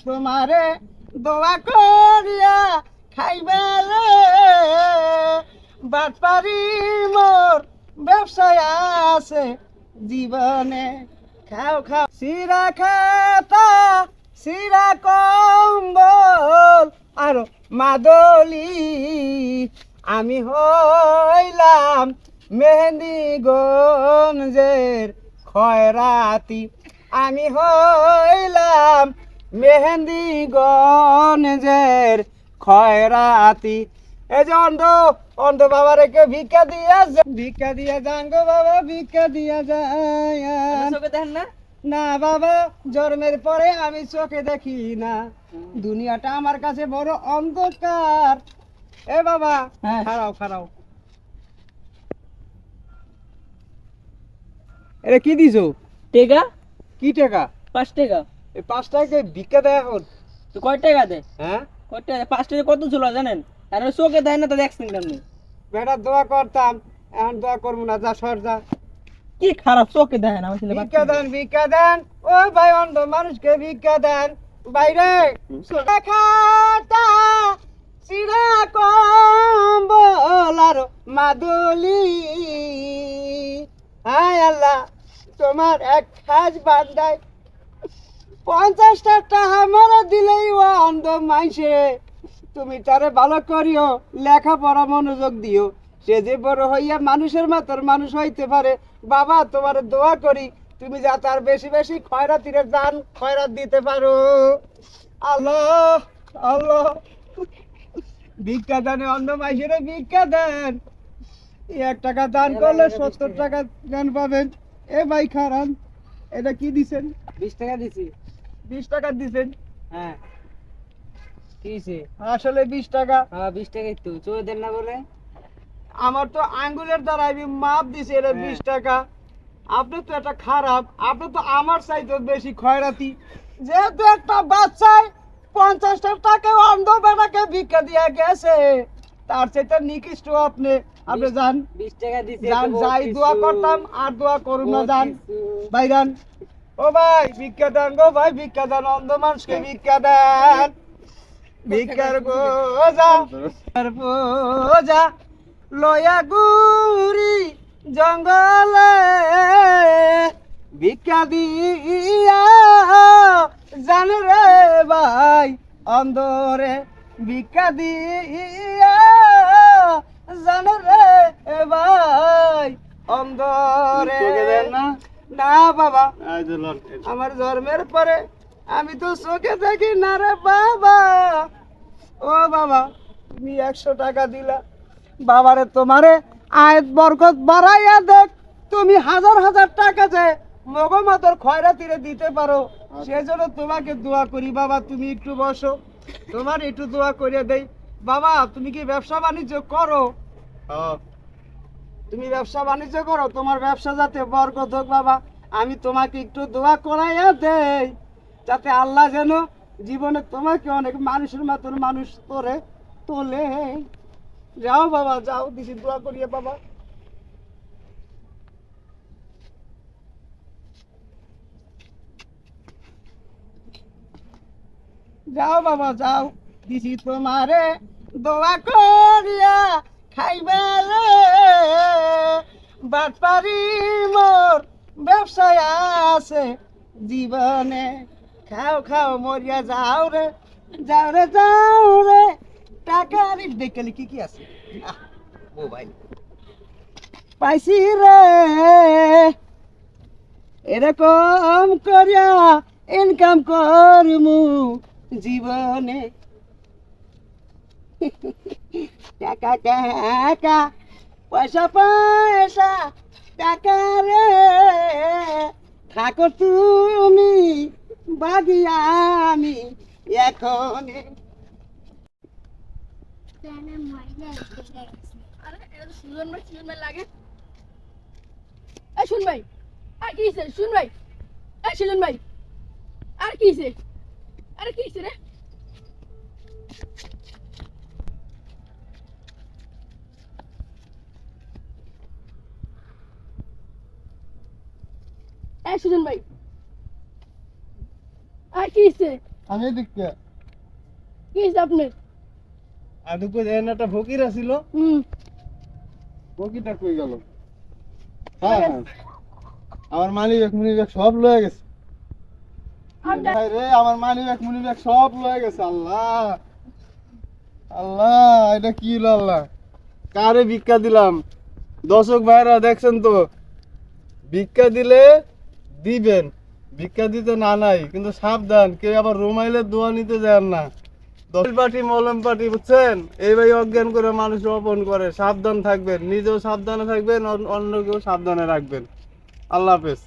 তোমারে দোয়া করিয়া খাইবারে বাটপারি মোর ব্যবসায় আছে জীবনে খাও খাও সিরা খাতা সিরা কম্বল আর মাদলি আমি হইলাম মেহেন্দিগঞ্জের খয়রাতি আমি হইলাম মেহেন্দিগঞ্জের খয়রাতি এই যে অন্ধ বাবারে কে ভিক্ষা দিয়া যান গো বাবা ভিক্ষা দিয়া যায় চোখে দেখেন না? না বাবা জন্মের পরে আমি চোখে দেখি না দুনিয়াটা আমার কাছে বড় অন্ধকার এ বাবা হ্যাঁ। খারাও এটা কি দিছো টেকা কি টাকা 5 টাকা। এই 5 টাকা ভিক্ষা দেয় এখন তো কয় টাকা দেয়? হ্যাঁ কয় টাকা? 5 টাকা কত ছিল জানেন? আর চোখে দেয় না তো দেখছেন কেমনি? বেটা দোয়া করতাম এখন দোয়া করবো না যা সর যা কি খারাপ চোখে দেয় না আমার ছেলে ভিক্ষা দেন ও ভাই অন্ধ মানুষকে ভিক্ষা দেন বাইরে খাতা চিরা কম্বল আর মাদুলি হায় আল্লাহ তোমার এক খাজ বান্দায় 50টা টাকা মারা দিলেই ও অন্ধ মাইসে তুমি তারে ভালো করিও লেখাপড়া মনোযোগ দিও সে যে বড় হইয়া মানুষের মতন মানুষ হইতে পারে বাবা তোমার দোয়া করি তুমি যা তার বেশি বেশি খয়রাতিরে দান খয়রাত দিতে পারো আল্লাহ আল্লাহ ভিক্ষা দানে অন্ধ মাইসেরে ভিক্ষা দেন 1 টাকা দান করলে 70 টাকা দান পাবেন এ ভাই খারান এটা কি দিছেন 20 টাকা দিছি। 20 টাকা দিছেন হ্যাঁ কি হইছে? আসলে 20 টাকা হ্যাঁ 20 টাকাই তো চোখে দেন না বলে। আমার তো আঙ্গুলের দ্বারা আমি মাপ দিছি এটা 20 টাকা আপনি তো এটা খারাপ আপনি তো আমার চাইতে বেশি খয়রাতি যেহেতু একটা বাচ্চায় 50টা টাকা অন্ধ বেটাকে ভিক্ষা দিয়া গেছে তার চাইতে নিকৃষ্ট আপনি যান 20 টাকা দিছি। যান যাই দোয়া করতাম আর দোয়া করুন না যান ভাইরান ও ভাই ভিক্ষা দেন গো ভাই ভিক্ষা দেন অন্ধ মানুষকে ভিক্ষা দেন ভিক্ষার গোজা লয়া গুরি জঙ্গলে ভিক্ষা দিয়া জান রে ভাই অন্ধরে ভিক্ষা দিয়া জান রে ভাই অন্ধরে না বাবা আমার জন্মের পরে আমি তো চোখে দেখি না রে বাবা ও বাবা তুমি 100 টাকা দিলা বাবারে তোমারে আয়াত বরকত বাড়াইয়া দেখ তুমি হাজার হাজার টাকা যে মগমাতর খয়রাতিরে দিতে পারো সেজন্য তোমাকে দোয়া করি বাবা তুমি একটু বসো তোমার একটু দোয়া করিয়ে দেই বাবা তুমি কি ব্যবসা বাণিজ্য করো তুমি ব্যবসা বাণিজ্য করো তোমার ব্যবসা যাতে বরকত হোক বাবা আমি তোমাকে একটু দোয়া করাইয়া দেই যাতে আল্লাহ যেন জীবনে তোমাকে অনেক মানুষের মতন মানুষ করে তোলে যাও বাবা যাও দিদি দোয়া করিয়ে বাবা যাও বাবা যাও দিদি তোমারে দোয়া করিয়া খাইবারে বাটপারি মোর ব্যবসায় আছে জীবনে খাও খাও মরিয়া যাও রে টাকা দেখে কি আছে মোবাইল পাইছি রে এরকম করিয়া ইনকাম করমু জীবনে টাকা টাকা পয়সা পয়সা টাকা রে থাকো তুমি বাগিয়া আমি এখন সুজন ভাই লাগে শুন ভাই আর কি শুন ভাই সুজন ভাই আর কি রে সুজন ভাই আর কি আমি এদিকে কি হয়েছে আপনার? আদু কই দেন একটা ফকির আছিল ফকিরটা কই গেল হ্যাঁ হ্যাঁ আমার মানি ব্যাগ সব লয়ে গেছে ভাই রে আমার মানি ব্যাগ সব লয়ে গেছে আল্লাহ আল্লাহ এটা কি হলো আল্লাহ কারে ভিক্ষা দিলাম দর্শক ভাইরা দেখছেন তো ভিক্ষা দিলে দিবেন ভিক্ষা দিতে না নাই কিন্তু সাবধান কেউ আবার রুমাইলের দোয়া নিতে যান না দল পাটি মলম পাটি বুঝছেন এই ভাই অজ্ঞান করে মানুষ অপন করে সাবধান থাকবেন নিজেও সাবধানে থাকবেন অন্যকেও সাবধানে রাখবেন আল্লাহ হাফেজ